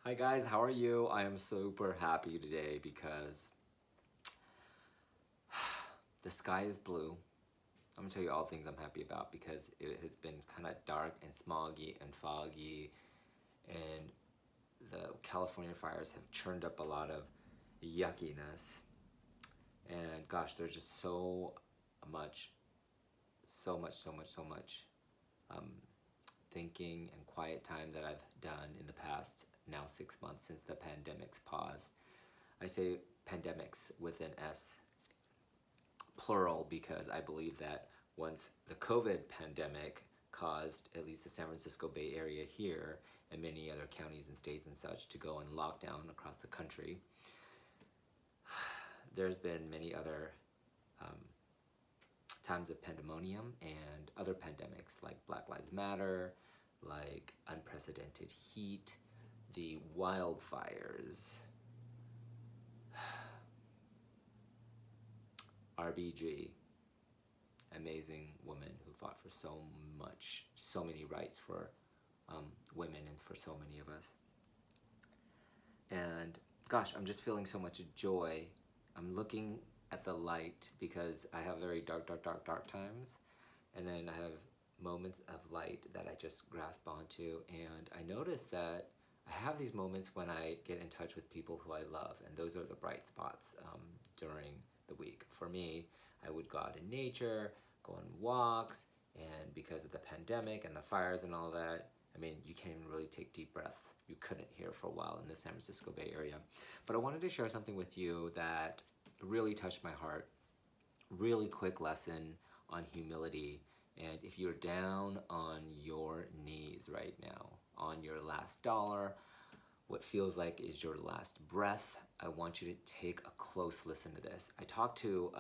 Hi guys, how are you? I am super happy today because the sky is blue. I'm gonna tell you all the things I'm happy about because it has been kind of dark and smoggy and foggy, and the California fires have churned up a lot of yuckiness. And gosh, there's just much, so much um, thinking and quiet time that I've done in the past now 6 months since the pandemic's paused. I say pandemics with an S, plural, because I believe that once the COVID pandemic caused at least the San Francisco Bay Area here and many other counties and states and such to go in lockdown across the country, there's been many other um, times of pandemonium and other pandemics like Black Lives Matter, like unprecedented heat, the wildfires, RBG, amazing woman who fought for so many rights for women and for so many of us. And gosh, I'm just feeling so much joy. I'm looking at the light because I have very dark times, and then I have moments of light that I just grasp onto. And I notice that I have these moments when I get in touch with people who I love, and those are the bright spots during the week. For me, I would go out in nature, go on walks, and because of the pandemic and the fires and all that, I mean, you can't even really take deep breaths. You couldn't here for a while in the San Francisco Bay Area. But I wanted to share something with you that really touched my heart. Really quick lesson on humility. And if you're down on your knees right now, on your last dollar, what feels like is your last breath, I want you to take a close listen to this. I talked to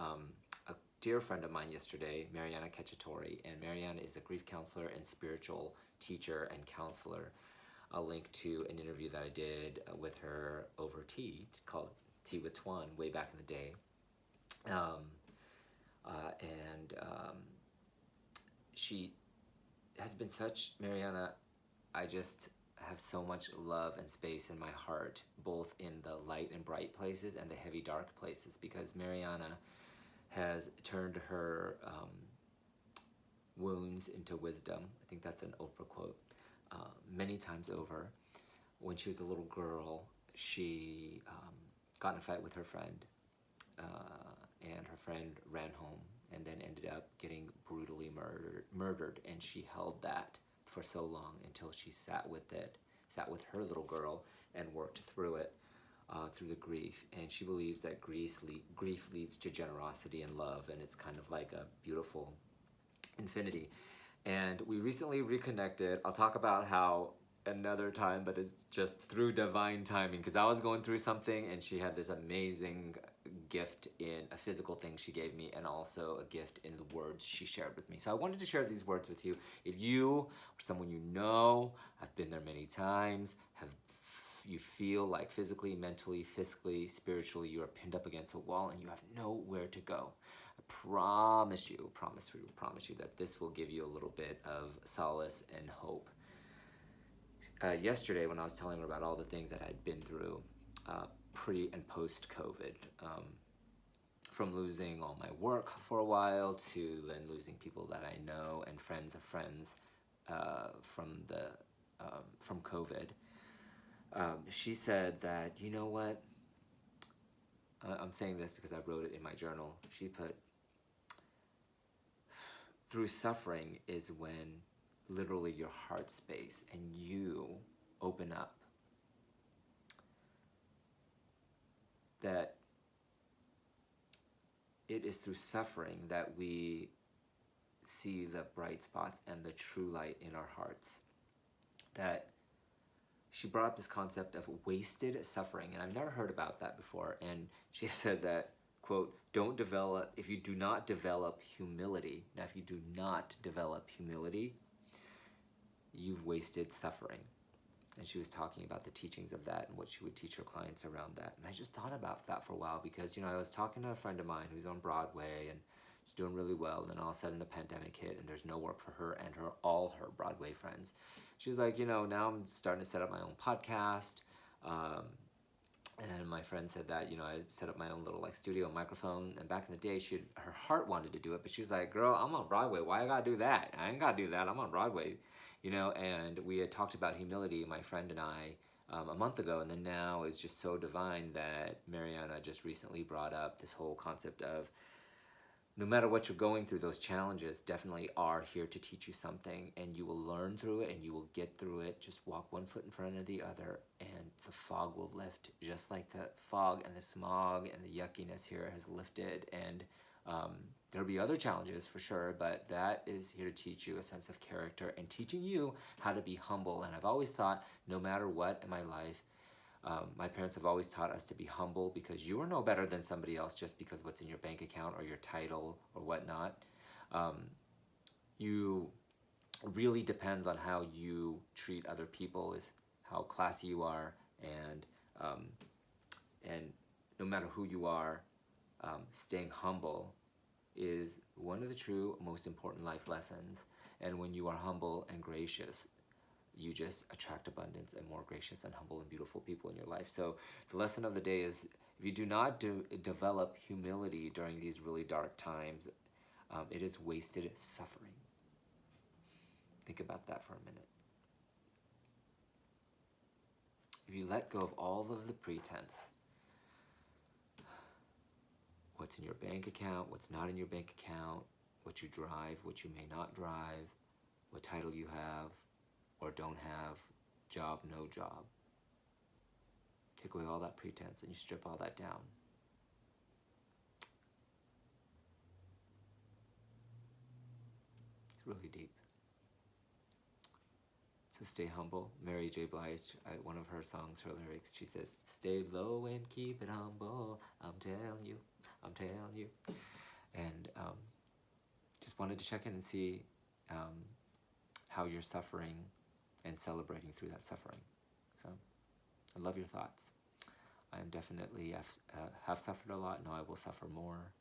a dear friend of mine yesterday, Marianna Cacciatore, and Marianna is a grief counselor and spiritual teacher and counselor. I'll link to an interview that I did with her over tea. It's called Tea with Toan way back in the day. Um, and she has been such, Marianna, I just have so much love and space in my heart, both in the light and bright places and the heavy dark places, because Marianna has turned her wounds into wisdom. I think that's an Oprah quote. Many times over. When she was a little girl, she got in a fight with her friend, and her friend ran home and then ended up getting brutally murdered. And she held that for so long until she sat with her little girl, and worked through it, through the grief. And she believes that grief leads to generosity and love, and it's kind of like a beautiful infinity. And we recently reconnected. I'll talk about how another time, but it's just through divine timing, because I was going through something and she had this amazing gift in a physical thing she gave me, and also a gift in the words she shared with me. So I wanted to share these words with you. If you or someone you know have been there many times, you feel like physically, mentally, fiscally, spiritually, you are pinned up against a wall and you have nowhere to go, I promise you that this will give you a little bit of solace and hope. Yesterday, when I was telling her about all the things that I'd been through pre and post COVID, from losing all my work for a while to then losing people that I know and friends of friends from COVID, she said that, you know what? I'm saying this because I wrote it in my journal. She put, through suffering is when literally your heart space and you open up. That it is through suffering that we see the bright spots and the true light in our hearts. That she brought up this concept of wasted suffering, and I've never heard about that before. And she said that, quote, if you do not develop humility, now if you do not develop humility, you've wasted suffering. And she was talking about the teachings of that and what she would teach her clients around that. And I just thought about that for a while because, I was talking to a friend of mine who's on Broadway and she's doing really well. And then all of a sudden the pandemic hit and there's no work for her and all her Broadway friends. She was like, now I'm starting to set up my own podcast. And my friend said that, I set up my own little like studio microphone. And back in the day, her heart wanted to do it, but she was like, "Girl, I'm on Broadway. Why I gotta do that? I ain't gotta do that. I'm on Broadway." And we had talked about humility, my friend and I, a month ago. And then now it's just so divine that Marianna just recently brought up this whole concept of, no matter what you're going through, those challenges definitely are here to teach you something, and you will learn through it and you will get through it. Just walk one foot in front of the other and the fog will lift, just like the fog and the smog and the yuckiness here has lifted. And there'll be other challenges for sure, but that is here to teach you a sense of character and teaching you how to be humble. And I've always thought, no matter what in my life, my parents have always taught us to be humble, because you are no better than somebody else just because what's in your bank account or your title or whatnot. You really depends on how you treat other people, is how classy you are, and no matter who you are, staying humble is one of the true most important life lessons. And when you are humble and gracious, you just attract abundance and more gracious and humble and beautiful people in your life. So the lesson of the day is, if you do not develop humility during these really dark times, it is wasted suffering. Think about that for a minute. If you let go of all of the pretense, what's in your bank account, what's not in your bank account, what you drive, what you may not drive, what title you have or don't have, job, no job. Take away all that pretense and you strip all that down. It's really deep. So stay humble. Mary J. Blige, one of her songs, her lyrics, she says, "Stay low and keep it humble. I'm telling you, I'm telling you." And just wanted to check in and see how you're suffering and celebrating through that suffering. So I love your thoughts. I am definitely have suffered a lot. Now I will suffer more.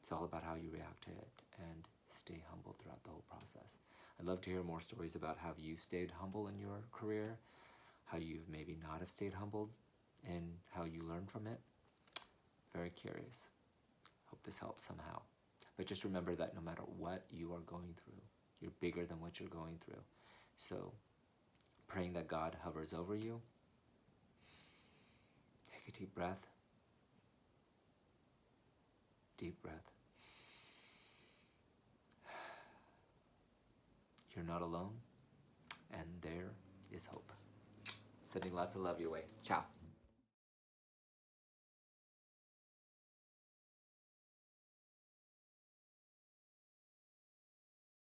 It's all about how you react to it, and stay humble throughout the whole process. I'd love to hear more stories about how you've stayed humble in your career, how you've maybe not have stayed humbled, and how you learned from it. Very curious. Hope this helps somehow. But just remember that no matter what you are going through, you're bigger than what you're going through. So praying that God hovers over you. Take a deep breath. Deep breath. You're not alone, and there is hope. Sending lots of love your way. Ciao.